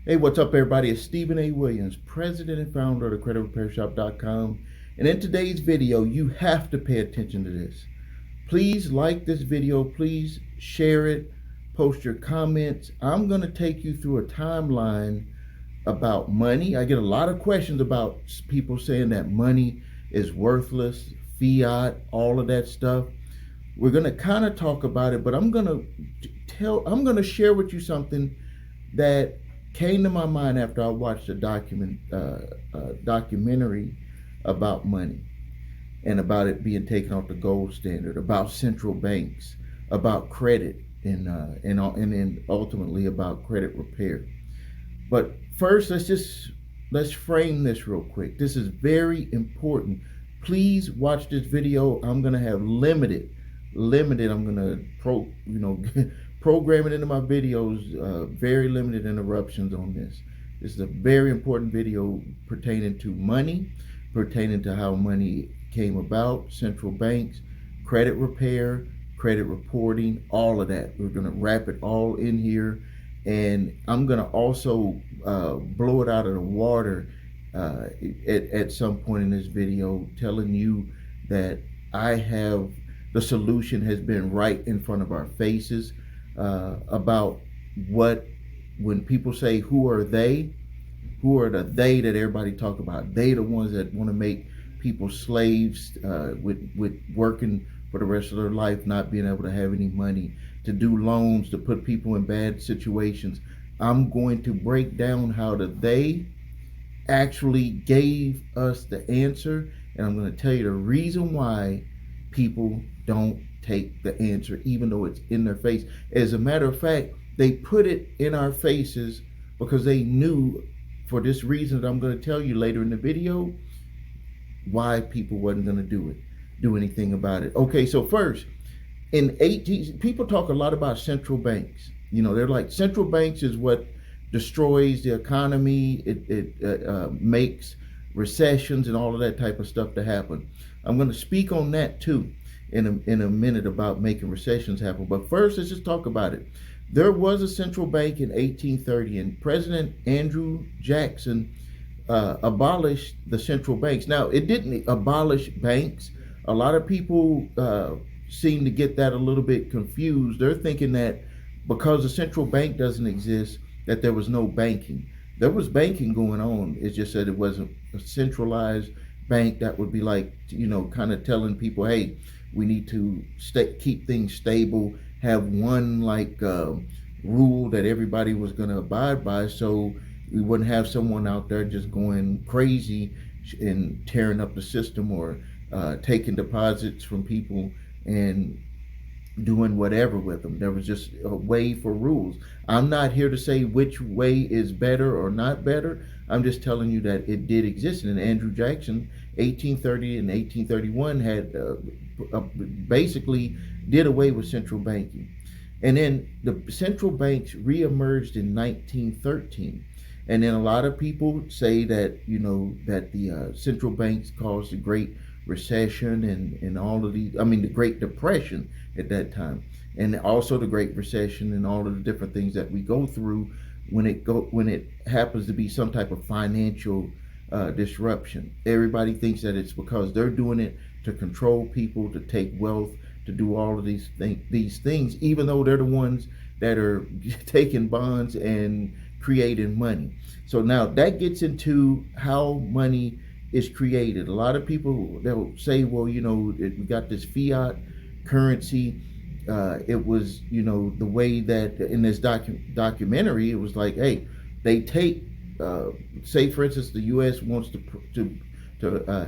Hey, what's up, everybody? It's Stephen A. Williams, president and founder of the creditrepairshop.com. And in today's video, you have to pay attention to this. Please like this video. Please share it. Post your comments. I'm going to take you through a timeline about money. I get a lot of questions about people saying that money is worthless, fiat, all of that stuff. We're going to kind of talk about it, but I'm going to share with you something that came to my mind after I watched a documentary about money and about it being taken off the gold standard, about central banks, about credit, and then ultimately about credit repair. But first, let's frame this real quick. This is very important. Please watch this video. I'm gonna have limited. I'm gonna program it into my videos. Very limited interruptions on this. This is a very important video pertaining to money, pertaining to how money came about, central banks, credit repair, credit reporting, all of that. We're gonna wrap it all in here, and I'm gonna also blow it out of the water at some point in this video, telling you that the solution has been right in front of our faces, about when people say, who are the they that everybody talk about? They the ones that want to make people slaves, with working for the rest of their life, not being able to have any money, to do loans, to put people in bad situations. I'm going to break down how they actually gave us the answer, and I'm going to tell you the reason why people don't take the answer, even though it's in their face. As a matter of fact, they put it in our faces because they knew, for this reason that I'm going to tell you later in the video, why people wasn't going to do anything about it. Okay, so first, people talk a lot about central banks. They're like, central banks is what destroys the economy. It makes recessions and all of that type of stuff to happen. I'm going to speak on that too in a minute, about making recessions happen. But first, let's just talk about it. There was a central bank in 1830, and President Andrew Jackson abolished the central banks. Now, it didn't abolish banks. A lot of people seem to get that a little bit confused. They're thinking that because the central bank doesn't exist, that there was no banking. There was banking going on. It's just that it wasn't a centralized bank that would be like, kind of telling people, hey, we need to keep things stable, have one rule that everybody was going to abide by, so we wouldn't have someone out there just going crazy and tearing up the system, or taking deposits from people and doing whatever with them. There was just a way for rules. I'm not here to say which way is better or not better. I'm just telling you that it did exist. And Andrew Jackson, 1830 and 1831, had basically did away with central banking. And then the central banks reemerged in 1913. And then a lot of people say that, that the central banks caused the Great Recession and all of the Great Depression at that time, and also the Great Recession and all of the different things that we go through when it happens to be some type of financial disruption. Everybody thinks that it's because they're doing it to control people, to take wealth, to do all of these things, even though they're the ones that are taking bonds and creating money. So now that gets into how money is created. A lot of people, they'll say, well, we got this fiat currency. It was, the way that in this documentary, it was like, hey, they take, say for instance, the U.S. wants to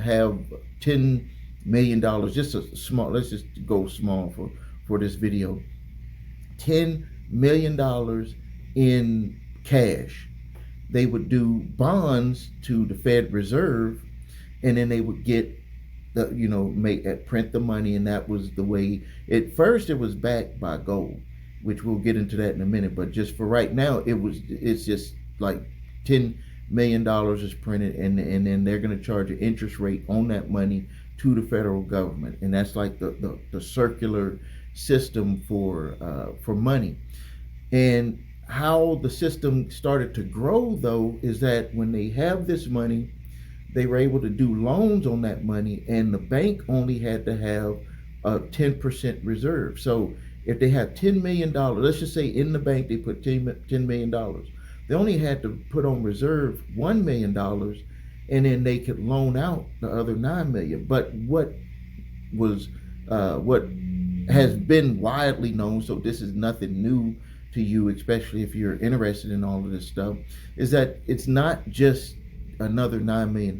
have $10 million, just a small. Let's just go small for this video. $10 million in cash. They would do bonds to the Fed Reserve, and then they would get print the money, and that was the way. At first, it was backed by gold, which we'll get into that in a minute. But just for right now, it's just like $10 million is printed, and then they're going to charge an interest rate on that money to the federal government, and that's like the circular system for money. And how the system started to grow, though, is that when they have this money, they were able to do loans on that money, and the bank only had to have a 10% reserve. So if they have $10 million, let's just say in the bank they put $10 million, they only had to put on reserve $1 million, and then they could loan out the other 9 million. But what has been widely known, so this is nothing new to you, especially if you're interested in all of this stuff, is that it's not just another $9 million.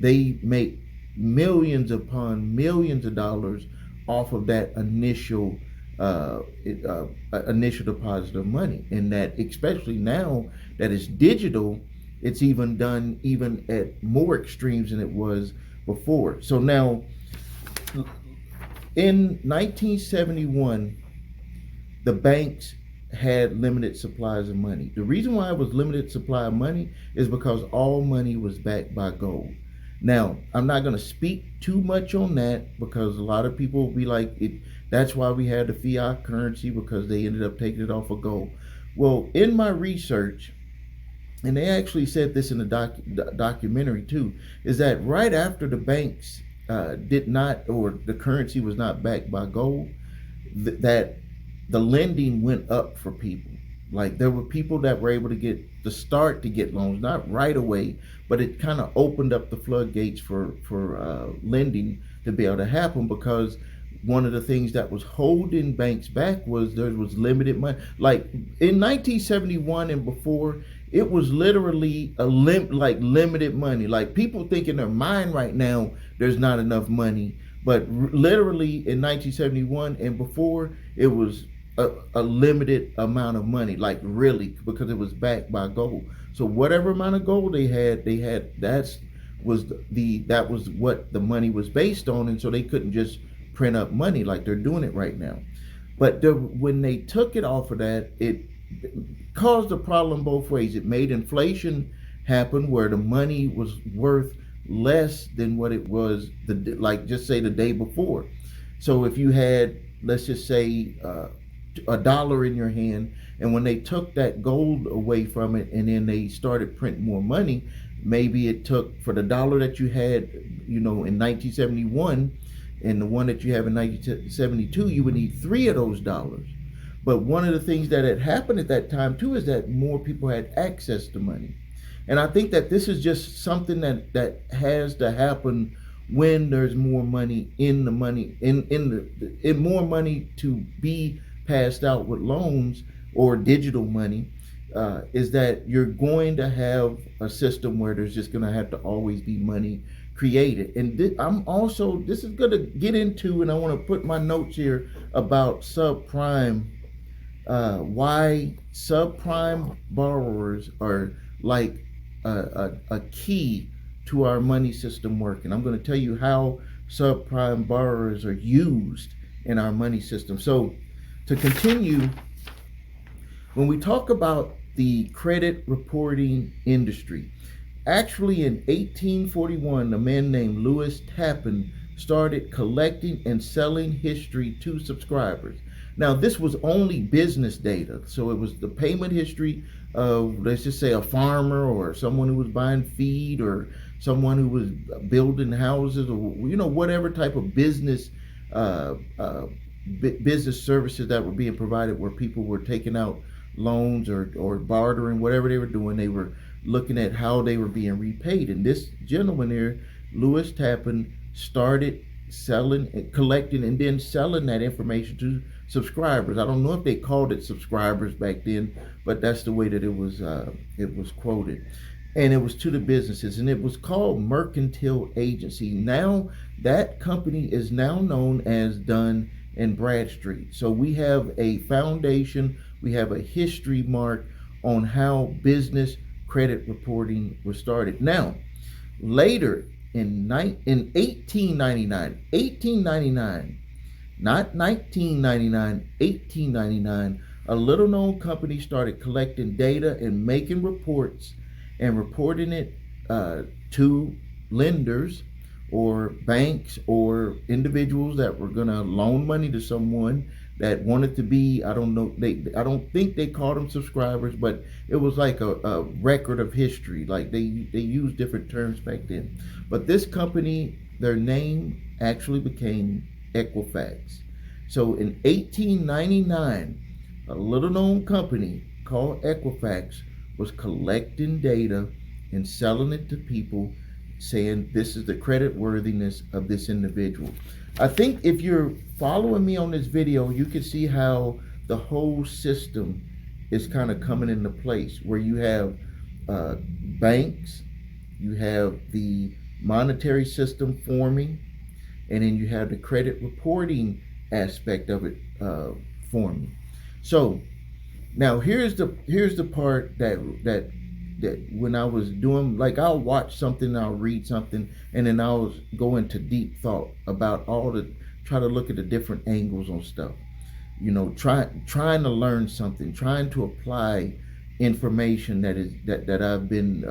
They make millions upon millions of dollars off of that initial deposit of money, and that especially now that it's digital, it's even done even at more extremes than it was before. So now, in 1971, the banks had limited supplies of money. The reason why it was limited supply of money is because all money was backed by gold. Now, I'm not going to speak too much on that, because a lot of people will be like, that's why we had the fiat currency, because they ended up taking it off of gold. Well, in my research, and they actually said this in the documentary too, is that right after the banks did not, or the currency was not backed by gold, that the lending went up for people. Like, there were people that were able to get loans, not right away, but it kind of opened up the floodgates for lending to be able to happen, because one of the things that was holding banks back was there was limited money. Like in 1971 and before, it was literally limited money. Like, people think in their mind right now there's not enough money, but literally in 1971 and before, it was a limited amount of money, like really, because it was backed by gold. So whatever amount of gold they had, that was what the money was based on, and so they couldn't just print up money like they're doing it right now. But when they took it off of that, it caused a problem both ways. It made inflation happen, where the money was worth less than what it was just say the day before. So if you had, let's just say, $1 in your hand, and when they took that gold away from it and then they started printing more money, maybe it took, for the dollar that you had, in 1971 and the one that you have in 1972, you would need 3 of those dollars. But one of the things that had happened at that time too is that more people had access to money. And I think that this is just something that has to happen when there's more money in the money, in more money to be passed out with loans or digital money, is that you're going to have a system where there's just going to have to always be money created. And this is going to get into, and I want to put my notes here about subprime, why subprime borrowers are like a key to our money system working. I'm going to tell you how subprime borrowers are used in our money system. So to continue, when we talk about the credit reporting industry, actually in 1841, a man named Lewis Tappan started collecting and selling history to subscribers. Now, this was only business data, so it was the payment history of, let's just say, a farmer or someone who was buying feed or someone who was building houses, or whatever type of business services that were being provided, where people were taking out loans or bartering, whatever they were doing. They were looking at how they were being repaid. And this gentleman here, Lewis Tappan, started collecting and then selling that information to subscribers. I don't know if they called it subscribers back then, but that's the way that it was quoted. And it was to the businesses, and it was called Mercantile Agency. Now that company is now known as Dun and Bradstreet. So we have a foundation, we have a history mark on how business credit reporting was started. Now, later in 1899, not 1999, 1899, a little known company started collecting data and making reports and reporting it to lenders or banks or individuals that were going to loan money to someone. that wanted to be, I don't know, I don't think they called them subscribers, but it was like a record of history. Like they used different terms back then. But this company, their name actually became Equifax. So in 1899, a little known company called Equifax was collecting data and selling it to people, saying this is the credit worthiness of this individual. I think if you're following me on this video, you can see how the whole system is kind of coming into place, where you have banks, you have the monetary system forming, and then you have the credit reporting aspect of it forming. So now here's the part that when I was doing, like, I'll watch something, I'll read something, and then I'll go into deep thought about try to look at the different angles on stuff. You know, trying to learn something, trying to apply information that I've been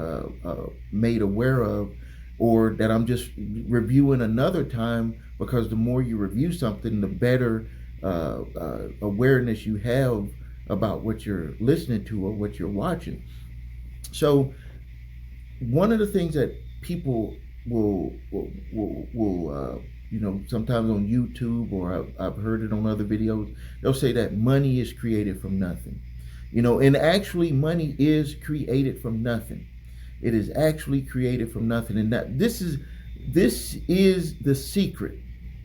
made aware of, or that I'm just reviewing another time, because the more you review something, the better awareness you have about what you're listening to or what you're watching. So one of the things that people will you know, sometimes on YouTube, or I've heard it on other videos, they'll say that money is created from nothing. You know, and actually money is created from nothing. It is actually created from nothing. And that this is the secret.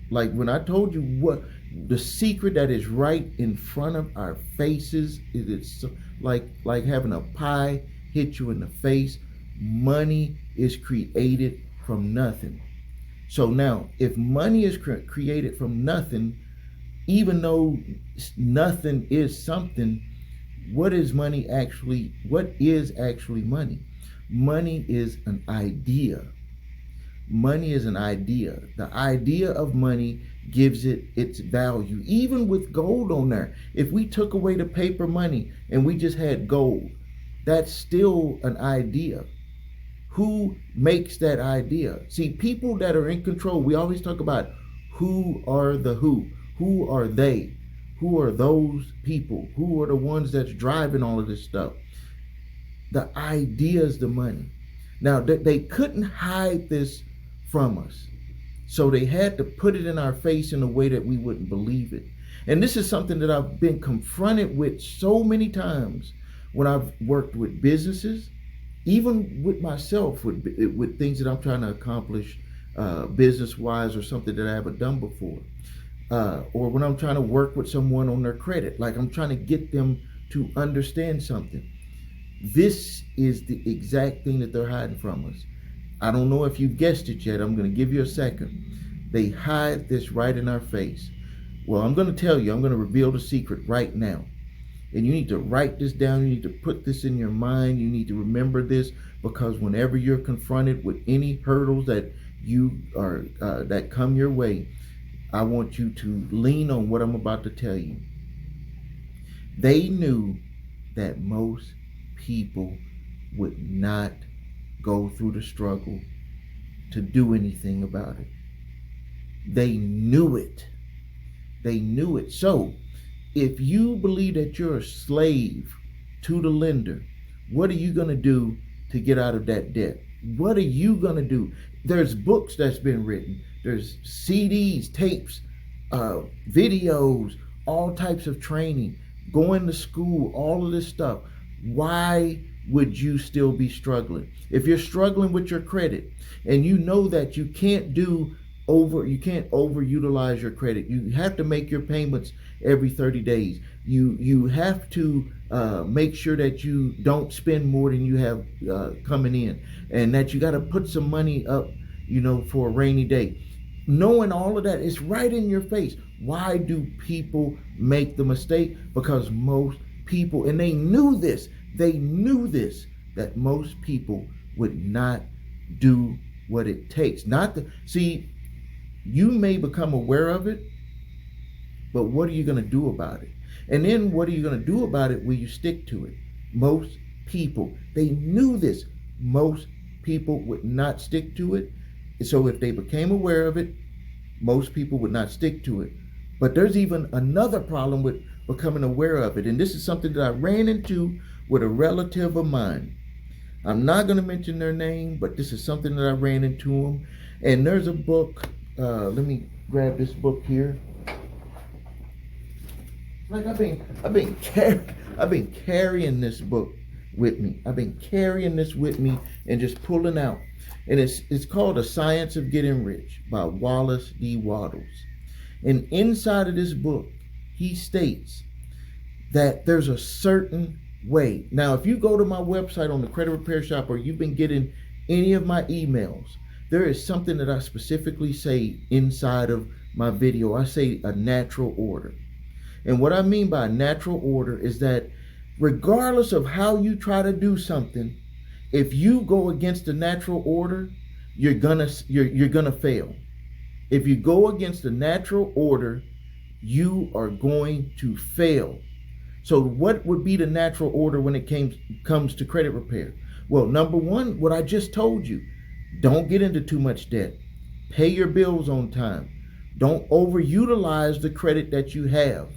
Like when I told you what the secret that is right in front of our faces, it's like having a pie hit you in the face. Money is created from nothing. So now, if money is created from nothing, even though nothing is something, what is actually money? Money is an idea. Money is an idea. The idea of money gives it its value. Even with gold on there, if we took away the paper money and we just had gold, that's still an idea. Who makes that idea? See, people that are in control, we always talk about who are the who are they, who are those people, who are the ones that's driving all of this stuff. The idea is the money. Now, they couldn't hide this from us, so they had to put it in our face in a way that we wouldn't believe it. And this is something that I've been confronted with so many times when I've worked with businesses, even with myself, with things that I'm trying to accomplish business-wise, or something that I haven't done before. Or when I'm trying to work with someone on their credit, like I'm trying to get them to understand something. This is the exact thing that they're hiding from us. I don't know if you've guessed it yet. I'm going to give you a second. They hide this right in our face. Well, I'm going to tell you, I'm going to reveal the secret right now. And you need to write this down. You need to put this in your mind. You need to remember this, because whenever you're confronted with any hurdles that that come your way, I want you to lean on what I'm about to tell you. They knew that most people would not go through the struggle to do anything about it. They knew it. They knew it. So if you believe that you're a slave to the lender, what are you going to do to get out of that debt? What are you going to do? There's books that's been written. There's CDs, tapes, videos, all types of training, going to school, all of this stuff. Why would you still be struggling? If you're struggling with your credit and you know that you can't overutilize your credit, you have to make your payments every 30 days. You have to make sure that you don't spend more than you have coming in, and that you got to put some money up, you know, for a rainy day. Knowing all of that, it's right in your face. Why do people make the mistake? Because most people, and they knew this, that most people would not do what it takes. See, you may become aware of it, but what are you going to do about it? And then what are you going to do about it? Will you stick to it? Most people, they knew this. Most people would not stick to it. So if they became aware of it, most people would not stick to it. But there's even another problem with becoming aware of it. And this is something that I ran into with a relative of mine. I'm not going to mention their name, but this is something that I ran into them. And there's a book. Let me grab this book here. Like I've been carrying this book with me. I've been carrying this with me and just pulling out. And it's called The Science of Getting Rich by Wallace D. Wattles. And inside of this book, he states that there's a certain way. Now, if you go to my website on the Credit Repair Shop, or you've been getting any of my emails, there is something that I specifically say inside of my video. I say a natural order. And what I mean by natural order is that regardless of how you try to do something, if you go against the natural order, you're gonna fail. If you go against the natural order, you are going to fail. So what would be the natural order when it comes to credit repair? Well, number one, what I just told you, don't get into too much debt. Pay your bills on time. Don't overutilize the credit that you have.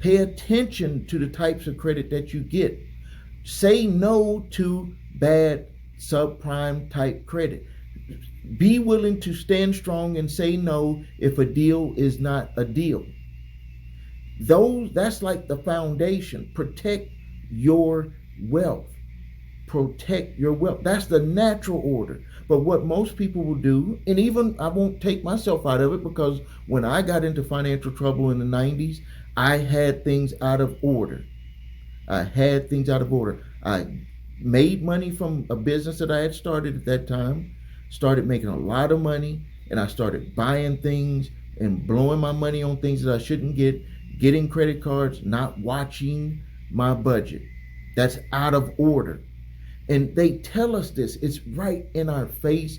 Pay attention to the types of credit that you get. Say no to bad subprime type credit. Be willing to stand strong and say no if a deal is not a deal. That's like the foundation. Protect your wealth. Protect your wealth. That's the natural order. But what most people will do, and even I won't take myself out of it, because when I got into financial trouble in the 90s, I had things out of order. I made money from a business that I had started at that time, started making a lot of money, and I started buying things and blowing my money on things that I shouldn't get, getting credit cards, not watching my budget. That's out of order. And they tell us this. It's right in our face,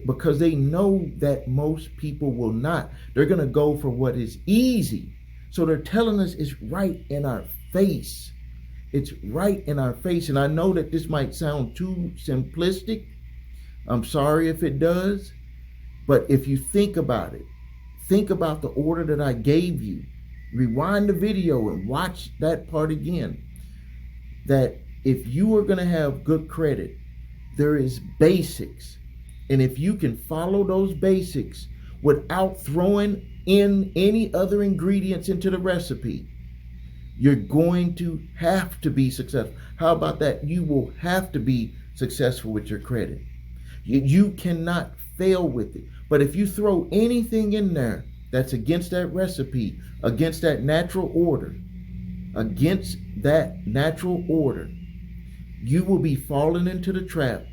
because they know that most people will not. They're going to go for what is easy. So they're telling us it's right in our face. It's right in our face. And I know that this might sound too simplistic. I'm sorry if it does. But if you think about it, think about the order that I gave you. Rewind the video and watch that part again. That if you are going to have good credit, there is basics. And if you can follow those basics without throwing in any other ingredients into the recipe, you're going to have to be successful. How about that? You will have to be successful with your credit. You cannot fail with it. But if you throw anything in there that's against that recipe, against that natural order, you will be falling into the trap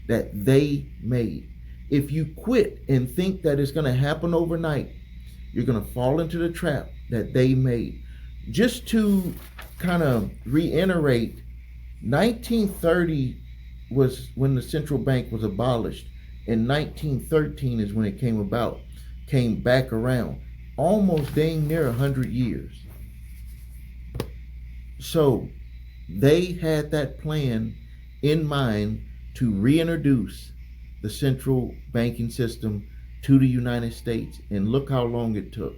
that they made. If you quit and think that it's going to happen overnight, you're going to fall into the trap that they made. Just to kind of reiterate, 1930 was when the central bank was abolished, and 1913 is when it came back around. Almost dang near 100 years. So they had that plan in mind to reintroduce the central banking system to the United States. And look how long it took.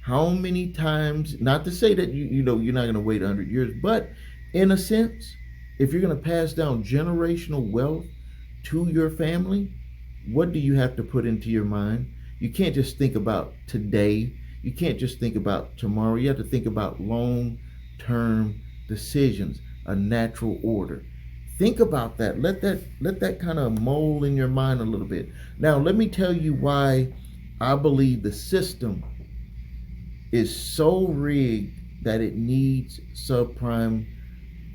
How many times, not to say that you're not going to wait 100 years, but in a sense, if you're going to pass down generational wealth to your family, what do you have to put into your mind? You can't just think about today. You can't just think about tomorrow. You have to think about long-term decisions, a natural order. Think about that. Let that kind of mold in your mind a little bit. Now, let me tell you why I believe the system is so rigged that it needs subprime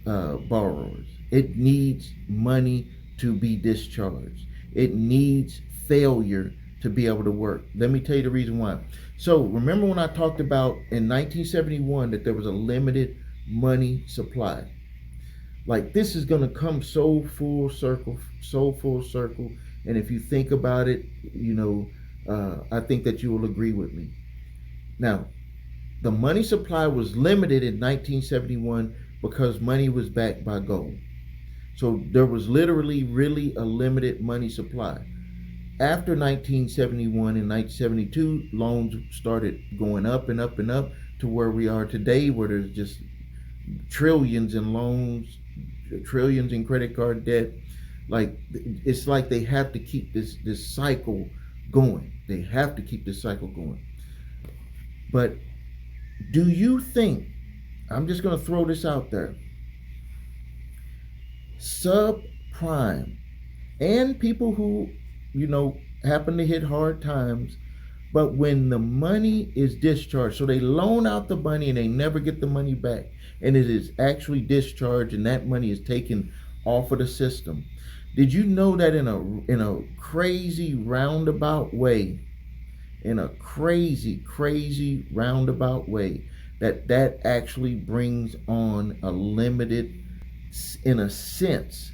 borrowers. It needs money to be discharged. It needs failure to be able to work. Let me tell you the reason why. So remember when I talked about in 1971 that there was a limited money supply. Like, this is going to come so full circle. And if you think about it, I think that you will agree with me. Now, the money supply was limited in 1971 because money was backed by gold. So there was literally really a limited money supply. After 1971 and 1972, loans started going up and up and up to where we are today, where there's just trillions in loans, trillions in credit card debt. Like, it's like they have to keep this cycle going. They have to keep this cycle going. But do you think, I'm just going to throw this out there, subprime and people who, happen to hit hard times, but when the money is discharged, so they loan out the money and they never get the money back, and it is actually discharged and that money is taken off of the system. Did you know that in a crazy roundabout way, that actually brings on a limited, in a sense,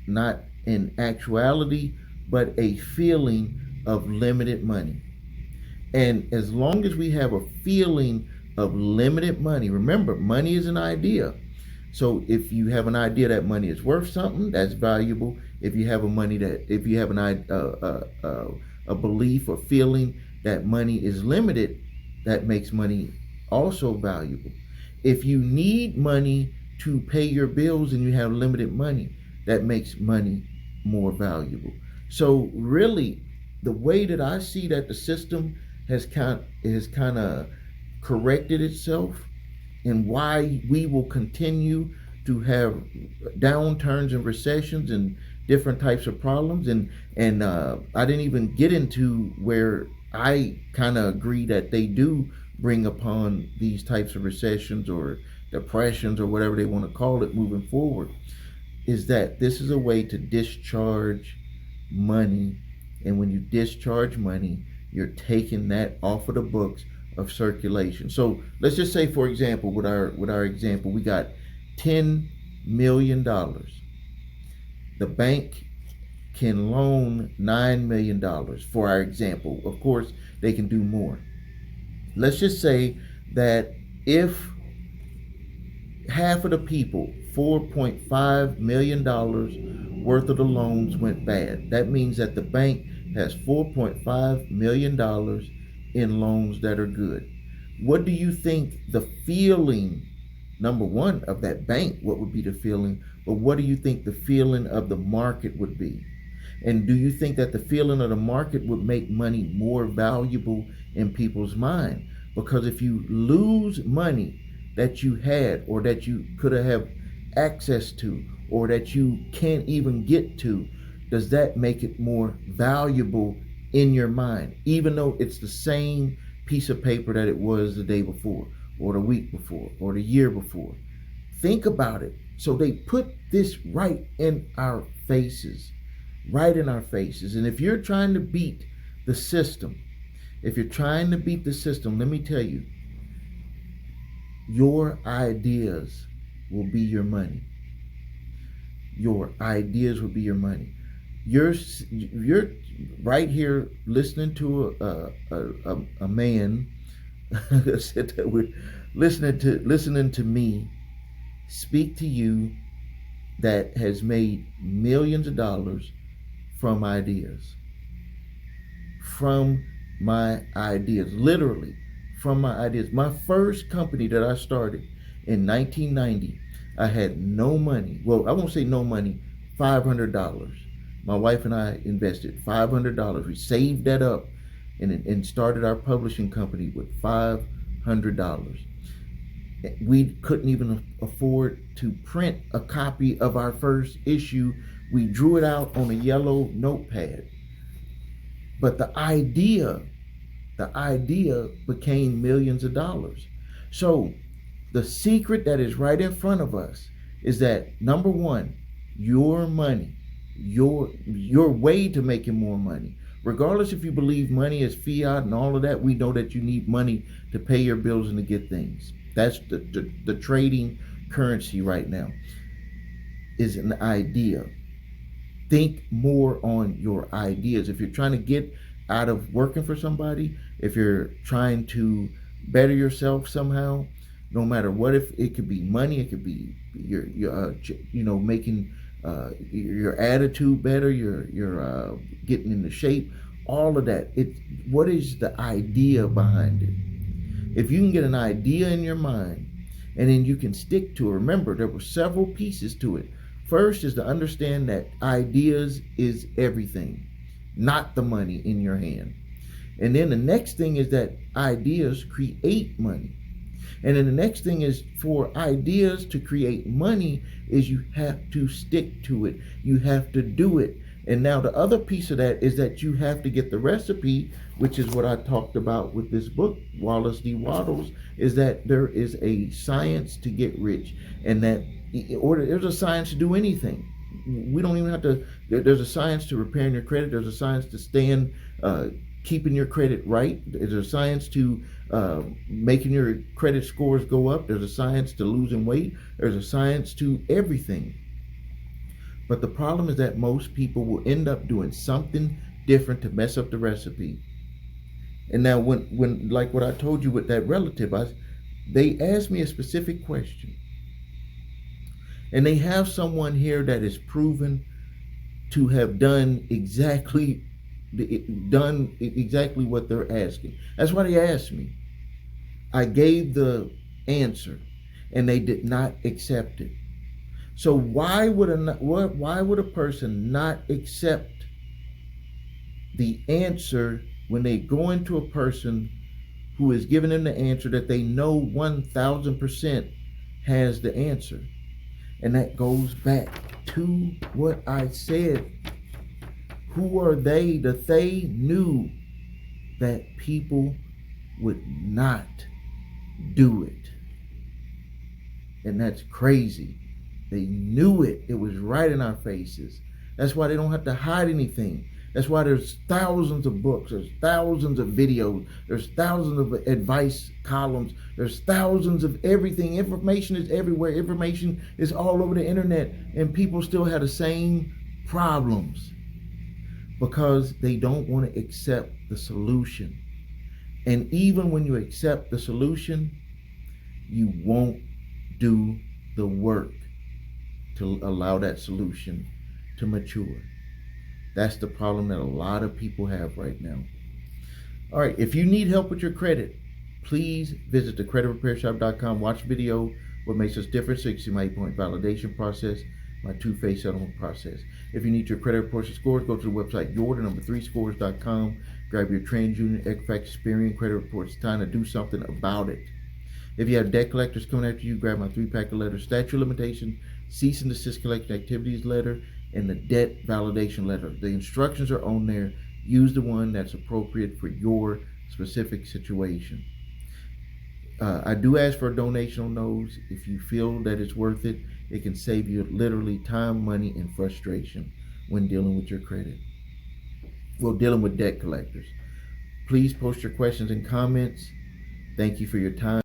not in actuality, but a feeling of limited money. And as long as we have a feeling of limited money, remember, money is an idea. So if you have an idea that money is worth something, that's valuable. If you have a belief or feeling that money is limited, that makes money also valuable. If you need money to pay your bills and you have limited money, that makes money more valuable. So really, the way that I see that the system has kind of corrected itself, and why we will continue to have downturns and recessions and different types of problems, and I didn't even get into where I kind of agree that they do bring upon these types of recessions or depressions or whatever they want to call it moving forward, is that this is a way to discharge money. And when you discharge money, you're taking that off of the books of circulation. So let's just say, for example, with our example, we got $10 million. The bank can loan $9 million for our example. Of course, they can do more. Let's just say that if half of the people, $4.5 million worth of the loans went bad, that means that the bank has $4.5 million in loans that are good. What do you think the feeling, number one, of that bank, what would be the feeling? But what do you think the feeling of the market would be? And do you think that the feeling of the market would make money more valuable in people's mind? Because if you lose money that you had, or that you could have access to, or that you can't even get to, does that make it more valuable in your mind, even though it's the same piece of paper that it was the day before, or the week before, or the year before? Think about it. So they put this right in our faces, And if you're trying to beat the system, let me tell you, your ideas will be your money. Your ideas will be your money. You're right here listening to a man listening to me speak to you, that has made millions of dollars from ideas. From my ideas, literally from my ideas. My first company that I started in 1990, I had no money. Well, I won't say no money, $500. My wife and I invested $500. We saved that up and started our publishing company with $500. We couldn't even afford to print a copy of our first issue. We drew it out on a yellow notepad. But the idea became millions of dollars. So the secret that is right in front of us is that, number one, your money, your way to making more money. Regardless if you believe money is fiat and all of that, we know that you need money to pay your bills and to get things. That's the trading currency right now, is an idea. Think more on your ideas. If you're trying to get out of working for somebody, if you're trying to better yourself somehow, no matter what, if it could be money, it could be your making your attitude better, your getting into shape, all of that. What is the idea behind it? If you can get an idea in your mind and then you can stick to it. Remember, there were several pieces to it. First is to understand that ideas is everything, not the money in your hand. And then the next thing is that ideas create money. And then the next thing is, for ideas to create money is you have to stick to it. You have to do it. And now the other piece of that is that you have to get the recipe, which is what I talked about with this book, Wallace D. Waddles, is that there is a science to get rich, and that there's a science to do anything. We don't even have to, there's a science to repairing your credit. There's a science to keeping your credit right. There's a science to making your credit scores go up. There's a science to losing weight. There's a science to everything. But the problem is that most people will end up doing something different to mess up the recipe. And now when like what I told you with that relative, they asked me a specific question. And they have someone here that is proven to have done exactly what they're asking. That's why they asked me. I gave the answer and they did not accept it. So why would a person not accept the answer when they go into a person who is giving them the answer that they know 1000% has the answer? And that goes back to what I said. Who are they? That they knew that people would not do it. And that's crazy. They knew it. It was right in our faces. That's why they don't have to hide anything. That's why there's thousands of books. There's thousands of videos. There's thousands of advice columns. There's thousands of everything. Information is everywhere. Information is all over the internet. And people still have the same problems because they don't want to accept the solution. And even when you accept the solution, you won't do the work to allow that solution to mature. That's the problem that a lot of people have right now. All right, if you need help with your credit, please visit thecreditrepairshop.com. Watch video, What Makes Us Different, 60 my 8-point validation process, my 2-phase settlement process. If you need your credit reports and scores, go to the website your3scores.com. Grab your TransUnion, Equifax, Experian credit reports. It's time to do something about it. If you have debt collectors coming after you, grab my 3-pack of letters, statute of limitation, cease and desist collection activities letter, and the debt validation letter. The instructions are on there. Use the one that's appropriate for your specific situation. I do ask for a donation on those. If you feel that it's worth it, it can save you literally time, money, and frustration when dealing with your credit. Well, dealing with debt collectors. Please post your questions and comments. Thank you for your time.